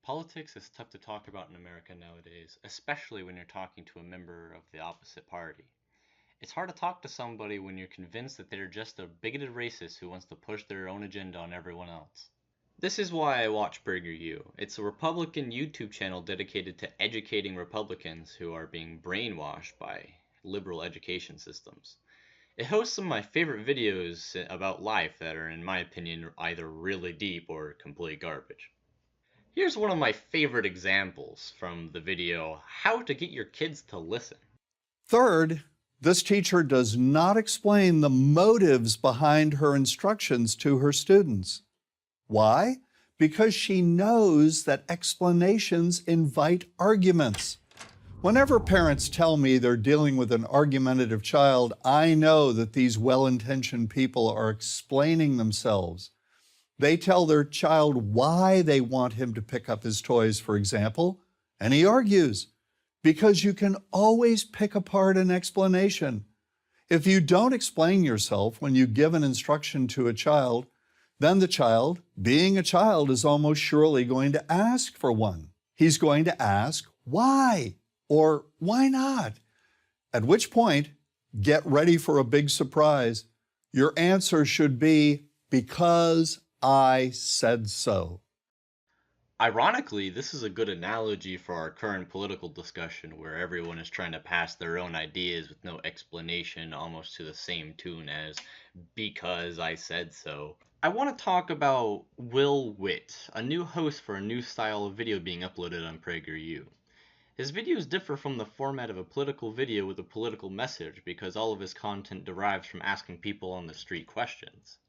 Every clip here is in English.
Politics is tough to talk about in America nowadays, especially when you're talking to a member of the opposite party. It's hard to talk to somebody when you're convinced that they're just a bigoted racist who wants to push their own agenda on everyone else. This is why I watch PregurU. It's a Republican YouTube channel dedicated to educating Republicans who are being brainwashed by liberal education systems. It hosts some of my favorite videos about life that are, in my opinion, either really deep or complete garbage. Here's one of my favorite examples from the video, How to Get Your Kids to Listen. Third, this teacher does not explain the motives behind her instructions to her students. Why? Because she knows that explanations invite arguments. Whenever parents tell me they're dealing with an argumentative child, I know that these well-intentioned people are explaining themselves. They tell their child why they want him to pick up his toys, for example, and he argues, because you can always pick apart an explanation. If you don't explain yourself when you give an instruction to a child, then the child, being a child, is almost surely going to ask for one. He's going to ask why or why not, at which point, get ready for a big surprise. Your answer should be, because I said so. Ironically, this is a good analogy for our current political discussion where everyone is trying to pass their own ideas with no explanation, almost to the same tune as because I said so. I want to talk about Witt, a new host for a new style of video being uploaded on PregurU. His videos differ from the format of a political video with a political message because all of his content derives from asking people on the street questions.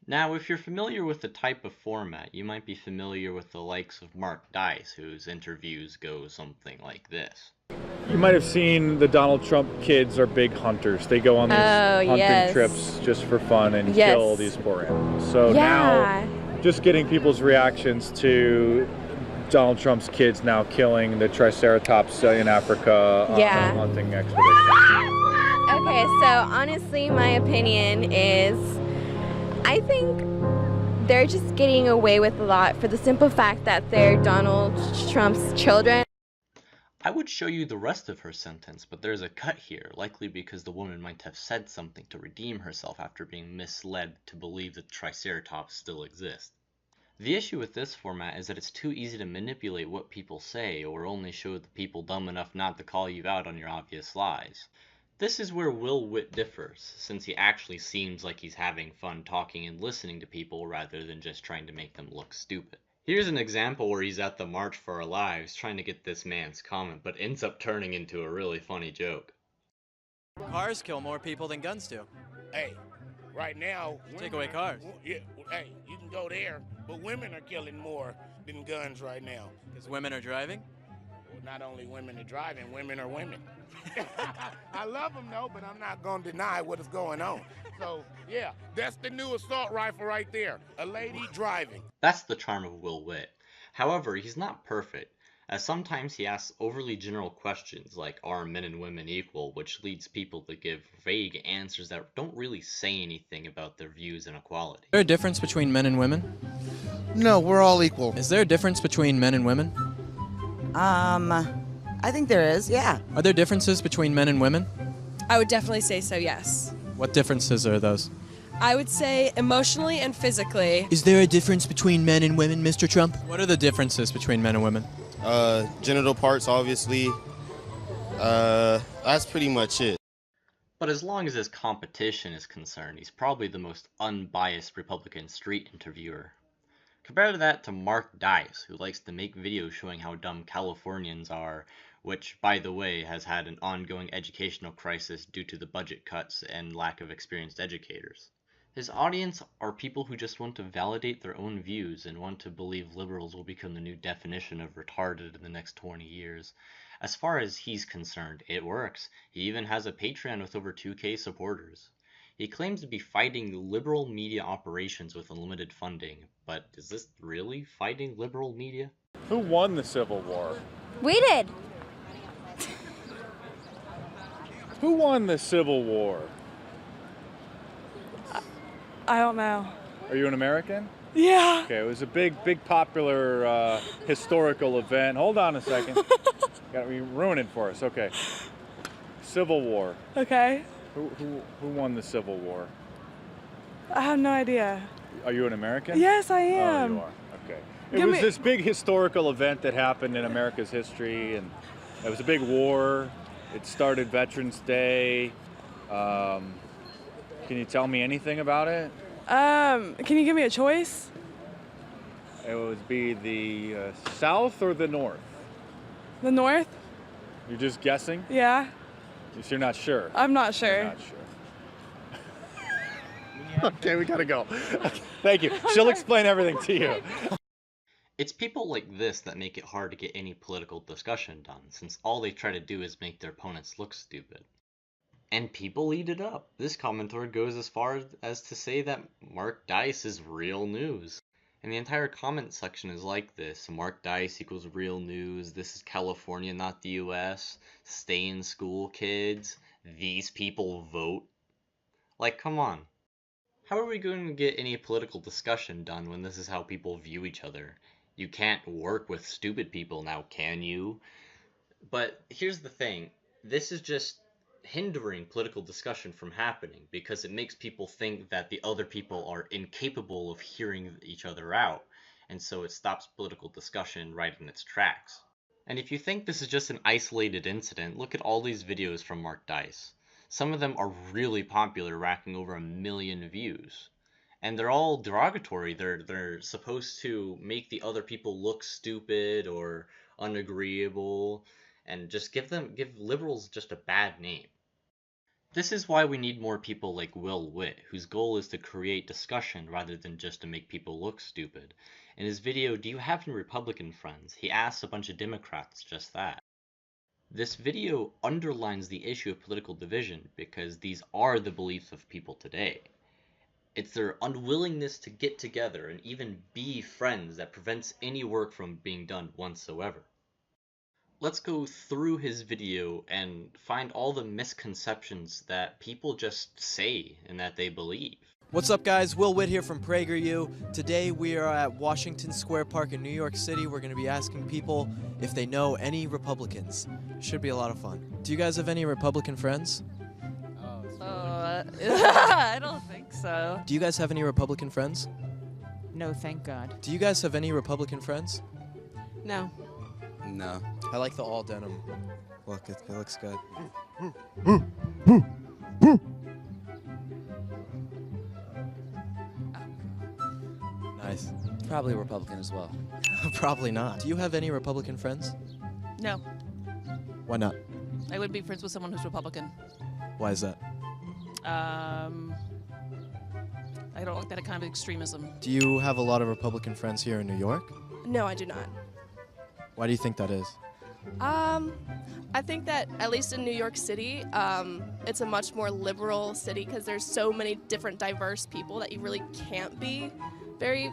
Now, if you're familiar with the type of format, you might be familiar with the likes of Mark Dice, whose interviews go something like this. You might have seen the Donald Trump kids are big hunters. They go on these hunting trips just for fun and kill these poor animals. So now, just getting people's reactions to Donald Trump's kids now killing the Triceratops in Africa on a hunting expedition. Okay, so honestly, my opinion is I think they're just getting away with a lot for the simple fact that they're Donald Trump's children. I would show you the rest of her sentence, but there's a cut here, likely because the woman might have said something to redeem herself after being misled to believe that Triceratops still exists. The issue with this format is that it's too easy to manipulate what people say or only show the people dumb enough not to call you out on your obvious lies. This is where Witt differs, since he actually seems like he's having fun talking and listening to people rather than just trying to make them look stupid. Here's an example where he's at the March for Our Lives trying to get this man's comment, but ends up turning into a really funny joke. Cars kill more people than guns do. Hey, right now... Take away cars. Yeah, hey, you can go there, but women are killing more than guns right now. Because women are driving? Well, not only women are driving, women are women. I love them, though, but I'm not going to deny what is going on. So, yeah, that's the new assault rifle right there. A lady driving. That's the charm of Witt. However, he's not perfect, as sometimes he asks overly general questions like, are men and women equal, which leads people to give vague answers that don't really say anything about their views on equality. Is there a difference between men and women? No, we're all equal. Is there a difference between men and women? I think there is, yeah. Are there differences between men and women? I would definitely say so, yes. What differences are those? I would say emotionally and physically. Is there a difference between men and women, Mr. Trump? What are the differences between men and women? Genital parts, obviously. That's pretty much it. But as long as his competition is concerned, he's probably the most unbiased Republican street interviewer. Compare that to Mark Dice, who likes to make videos showing how dumb Californians are, which, by the way, has had an ongoing educational crisis due to the budget cuts and lack of experienced educators. His audience are people who just want to validate their own views and want to believe liberals will become the new definition of retarded in the next 20 years. As far as he's concerned, it works. He even has a Patreon with over 2K supporters. He claims to be fighting liberal media operations with unlimited funding, but is this really fighting liberal media? Who won the Civil War? We did. Who won the Civil War? I don't know. Are you an American? Yeah. Okay, it was a big popular historical event. Hold on a second. Got me ruining for us. Okay. Civil War. Okay. Who won the Civil War? I have no idea. Are you an American? Yes, I Oh, am. you are. Okay. It was this big historical event that happened in America's history, and it was a big war. It started Veterans Day. Can you tell me anything about it? Can you give me a choice? It would be the South or the North? The North? You're just guessing? Yeah. You're not sure? I'm not sure. You're not sure. Okay, we gotta go. Okay, thank you. She'll explain everything to you. It's people like this that make it hard to get any political discussion done, since all they try to do is make their opponents look stupid. And people eat it up. This commenter goes as far as to say that Mark Dice is real news. And the entire comment section is like this. Mark Dice equals real news. This is California, not the US. Stay in school, kids. These people vote. Like, come on. How are we going to get any political discussion done when this is how people view each other? You can't work with stupid people now, can you? But here's the thing. This is just hindering political discussion from happening because it makes people think that the other people are incapable of hearing each other out, and so it stops political discussion right in its tracks. And if you think this is just an isolated incident, look at all these videos from Mark Dice. Some of them are really popular, racking over 1 million views. And they're all derogatory. They're supposed to make the other people look stupid or unagreeable, and just give liberals just a bad name. This is why we need more people like Witt, whose goal is to create discussion rather than just to make people look stupid. In his video, Do You Have Any Republican Friends?, he asks a bunch of Democrats just that. This video underlines the issue of political division because these are the beliefs of people today. It's their unwillingness to get together and even be friends that prevents any work from being done whatsoever. Let's go through his video and find all the misconceptions that people just say and that they believe. What's up, guys? Witt here from PregurU. Today we are at Washington Square Park in New York City. We're going to be asking people if they know any Republicans. Should be a lot of fun. Do you guys have any Republican friends? I don't think so. Do you guys have any Republican friends? No, thank God. Do you guys have any Republican friends? No. No. I like the all denim look. It looks good. Nice. Probably Republican as well. Probably not. Do you have any Republican friends? No. Why not? I would be friends with someone who's Republican. Why is that? I don't like that kind of extremism. Do you have a lot of Republican friends here in New York? No, I do not. Why do you think that is? I think that at least in New York City, it's a much more liberal city because there's so many different diverse people that you really can't be very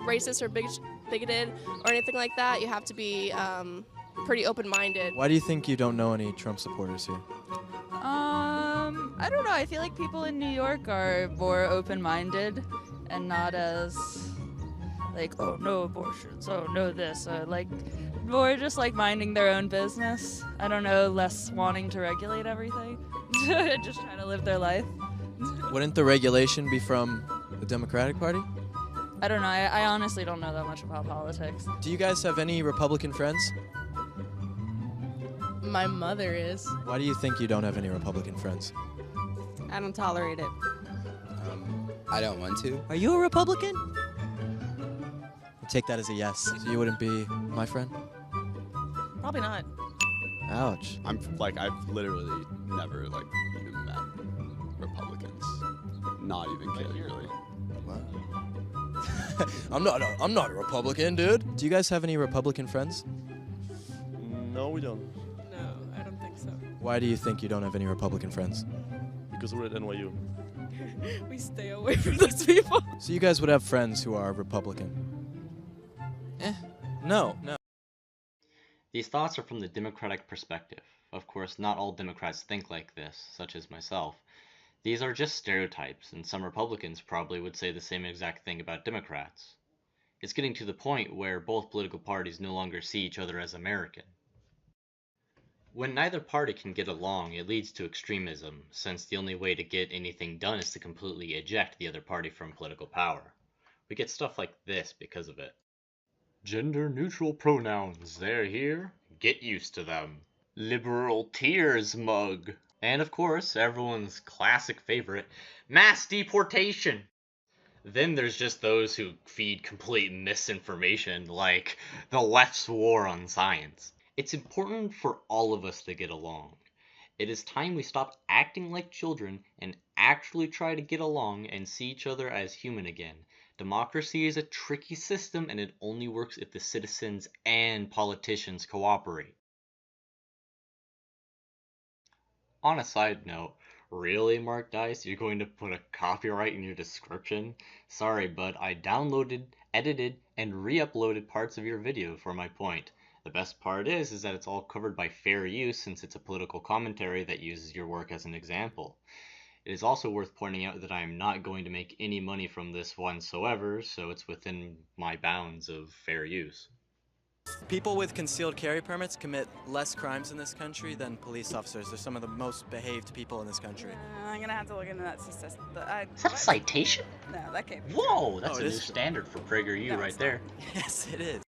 racist or bigoted or anything like that. You have to be pretty open-minded. Why do you think you don't know any Trump supporters here? I don't know. I feel like people in New York are more open-minded and not as like, oh, no abortions, oh, no this, like more just like minding their own business. I don't know, less wanting to regulate everything. Just trying to live their life. Wouldn't the regulation be from the Democratic Party? I don't know. I honestly don't know that much about politics. Do you guys have any Republican friends? My mother is. Why do you think you don't have any Republican friends? I don't tolerate it. I don't want to. Are you a Republican? I'll take that as a yes. So you wouldn't be my friend? Probably not. Ouch. I've literally never even met Republicans. Not even kidding, really. What? I'm not a Republican, dude. Do you guys have any Republican friends? No, we don't. No, I don't think so. Why do you think you don't have any Republican friends? Because we're at NYU. We stay away from those people. So you guys would have friends who are Republican? No. These thoughts are from the Democratic perspective. Of course, not all Democrats think like this, such as myself. These are just stereotypes, and some Republicans probably would say the same exact thing about Democrats. It's getting to the point where both political parties no longer see each other as American. When neither party can get along, it leads to extremism, since the only way to get anything done is to completely eject the other party from political power. We get stuff like this because of it. Gender-neutral pronouns, they're here. Get used to them. Liberal tears mug. And of course, everyone's classic favorite, mass deportation. Then there's just those who feed complete misinformation, like the left's war on science. It's important for all of us to get along. It is time we stop acting like children and actually try to get along and see each other as human again. Democracy is a tricky system, and it only works if the citizens and politicians cooperate. On a side note, really, Mark Dice, you're going to put a copyright in your description? Sorry, bud, I downloaded, edited, and re-uploaded parts of your video for my point. The best part is that it's all covered by fair use, since it's a political commentary that uses your work as an example. It is also worth pointing out that I am not going to make any money from this whatsoever, so it's within my bounds of fair use. People with concealed carry permits commit less crimes in this country than police officers. They're some of the most behaved people in this country. I'm gonna have to look into that statistic. Is that a citation? No, that can't be. Whoa, that's Oh, a it new is. standard for PregurU right there. Yes, it is.